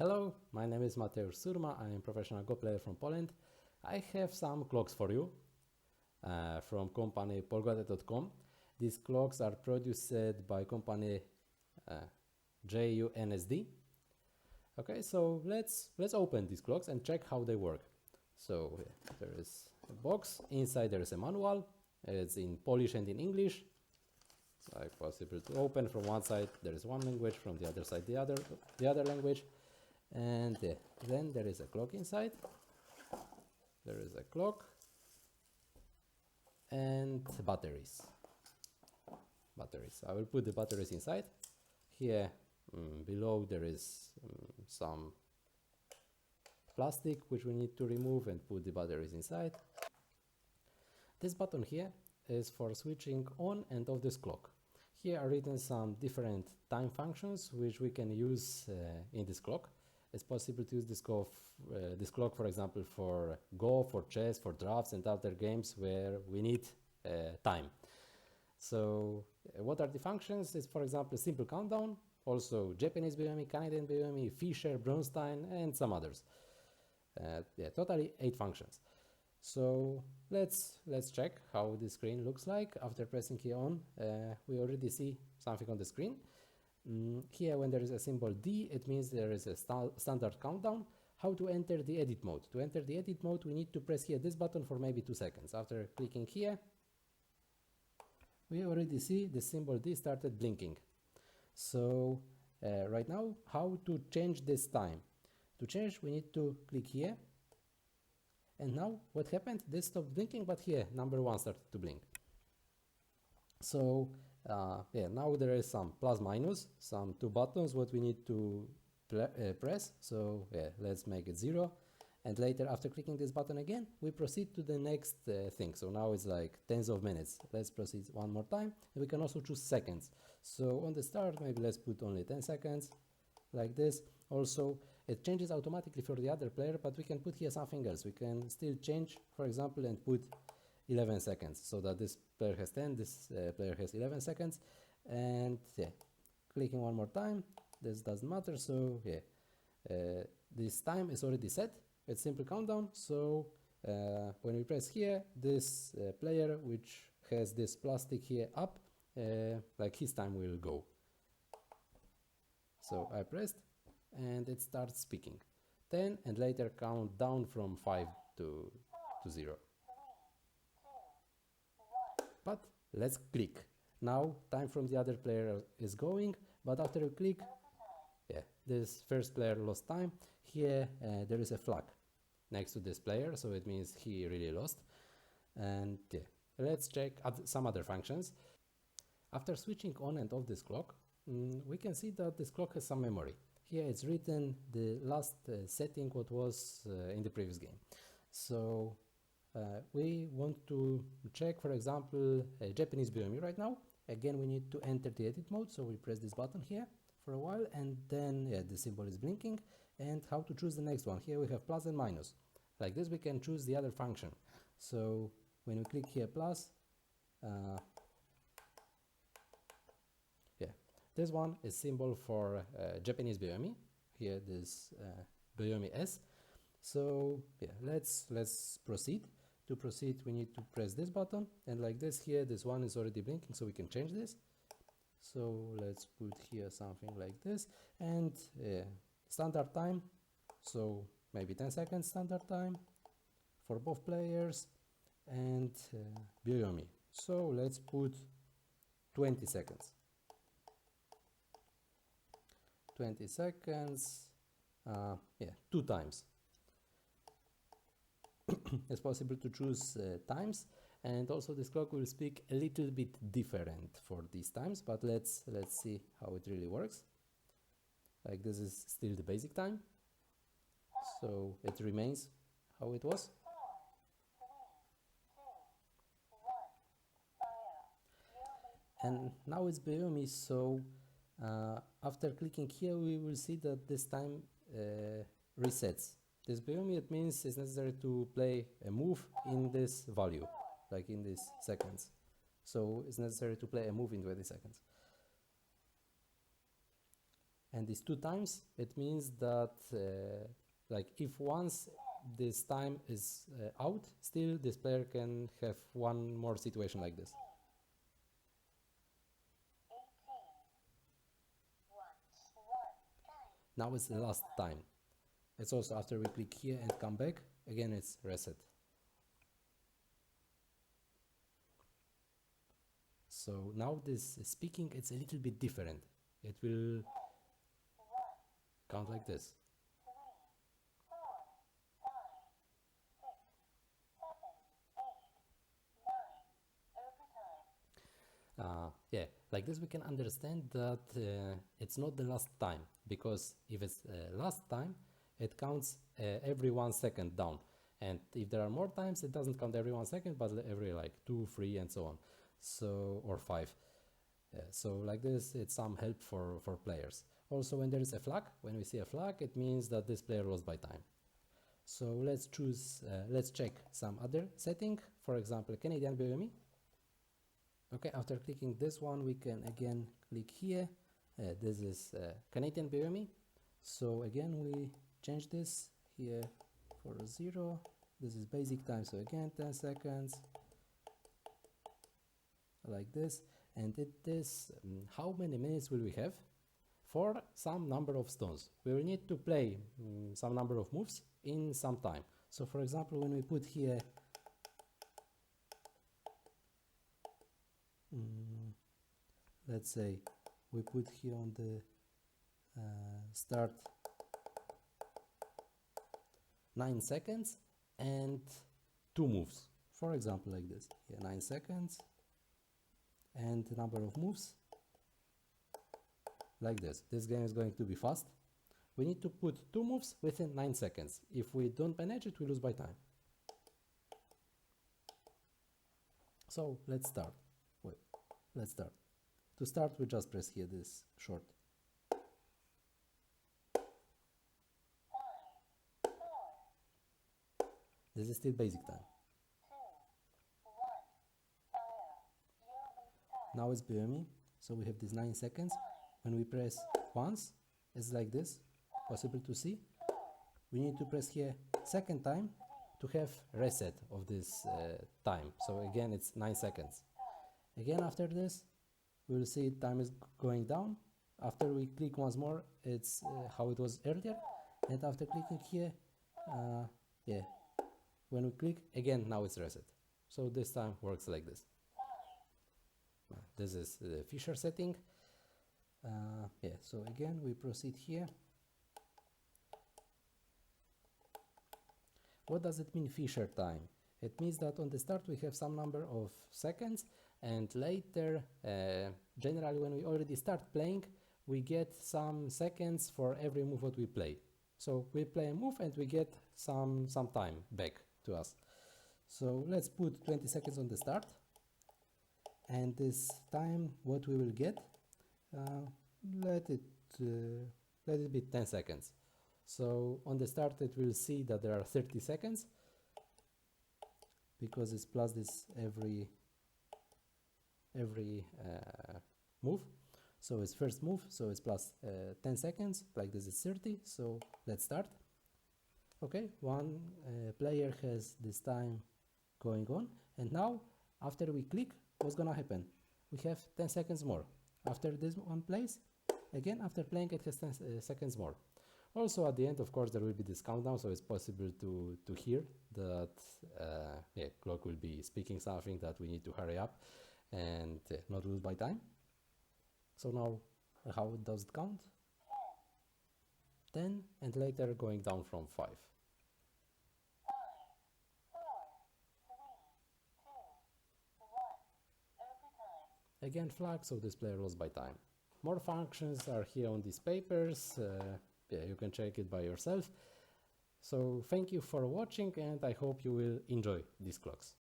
Hello, my name is Mateusz Surma. I am a professional Go player from Poland. I have some clocks for you from company polgote.com. These clocks are produced by company JUNSD. Okay, so let's open these clocks and check how they work. So there is a box. Inside there is a manual. It's in Polish and in English. Like possible to open. From one side there is one language, from the other side the other language. And then there is a clock inside. There is a clock and batteries. I will put the batteries inside. Here below there is some plastic which we need to remove and put the batteries inside. This button here is for switching on and off this clock. Here are written some different time functions which we can use in this clock. It's possible to use this clock, for example, for Go, for chess, for draughts and other games where we need time. So what are the functions? It's, for example, simple countdown, also Japanese byomi, Canadian byomi, Fischer, Bronstein, and some others. Totally 8 functions. So let's check how the screen looks like. After pressing here on, we already see something on the screen. Here when there is a symbol D, it means there is a standard countdown. How to enter the edit mode? To enter the edit mode, we need to press here this button for maybe 2 seconds. After clicking here, we already see the symbol D started blinking. So right now, how to change this time? To change, we need to click here. And now what happened? This stopped blinking, but here number 1 started to blink. So now there is some plus minus, some 2 buttons what we need to press. So let's make it 0. And later, after clicking this button again, we proceed to the next thing. So now it's like tens of minutes. Let's proceed one more time. And we can also choose seconds. So on the start, maybe let's put only 10 seconds like this. Also, it changes automatically for the other player, but we can put here something else. We can still change, for example, and put 11 seconds, so that this player has 10, this player has 11 seconds. And clicking one more time, this doesn't matter. So this time is already set. It's simple countdown. So when we press here, this player which has this plastic here up, like his time will go. So I pressed and it starts speaking 10, and later count down from 5 to 0. But let's click. Now time from the other player is going, but after you click, this first player lost time. Here there is a flag next to this player, so it means he really lost. And let's check some other functions. After switching on and off this clock, we can see that this clock has some memory. Here it's written the last setting what was in the previous game. So we want to check, for example, Japanese byomi right now. Again, we need to enter the edit mode, so we press this button here for a while, and then the symbol is blinking. And how to choose the next one? Here we have plus and minus. Like this we can choose the other function. So when we click here plus, this one is symbol for Japanese byomi. Here this byomi S. So let's proceed. To proceed, we need to press this button, and like this here, this one is already blinking, so we can change this. So let's put here something like this, and standard time. So maybe 10 seconds standard time for both players, and byomi. So let's put 20 seconds. 20 seconds, 2 times. It's possible to choose times, and also this clock will speak a little bit different for these times, but let's see how it really works. Like this is still the basic time, so it remains how it was. And now it's byomi, so after clicking here we will see that this time resets. This byomi, it means it's necessary to play a move in this value, like in these seconds. So it's necessary to play a move in 20 seconds. And these 2 times, it means that like if once this time is out, still this player can have one more situation like this. Now it's the last time. It's also after we click here and come back, again it's reset. So now this speaking, it's a little bit different. It will count like this. Yeah, like this we can understand that it's not the last time, because if it's last time, it counts every 1 second down. And if there are more times, it doesn't count every 1 second, but every like 2, 3 and so on. So, or 5. So like this, it's some help for players. Also, when there is a flag, when we see a flag, it means that this player lost by time. So let's choose, let's check some other setting. For example, Canadian BME. Okay, after clicking this one, we can again click here. This is Canadian BME. So again, we change this here for 0. This is basic time, so again 10 seconds, like this. And it is how many minutes will we have for some number of stones. We will need to play some number of moves in some time. So for example, when we put here let's say we put here on the start 9 seconds and 2 moves, for example, like this. Here 9 seconds and the number of moves like this. This game is going to be fast. We need to put 2 moves within 9 seconds. If we don't manage it, we lose by time. So let's start. Wait, let's start. To start, we just press here this short. This is still basic time. Now it's BME, so we have these 9 seconds. When we press once, it's like this, possible to see. We need to press here second time to have reset of this time. So again, it's 9 seconds. Again, after this, we will see time is going down. After we click once more, it's how it was earlier. And after clicking here, yeah, when we click again, now it's reset. So this time works like this. This is the Fisher setting. Yeah, so again, we proceed here. What does it mean, Fisher time? It means that on the start we have some number of seconds, and later, generally when we already start playing, we get some seconds for every move that we play. So we play a move and we get some time back to us. So let's put 20 seconds on the start, and this time what we will get, let it be 10 seconds. So on the start it will see that there are 30 seconds because it's plus this every move. So it's first move, so it's plus 10 seconds, like this is 30. So let's start. Okay, one player has this time going on, and now after we click, what's gonna happen? We have 10 seconds more. After this one plays, again after playing it has 10 seconds more. Also at the end, of course, there will be this countdown, so it's possible to hear that yeah, clock will be speaking something that we need to hurry up and not lose by time. So now how does it count? 10, and later going down from 5. Again flag, so this player lost by time. More functions are here on these papers. Yeah, you can check it by yourself. So thank you for watching, and I hope you will enjoy these clocks.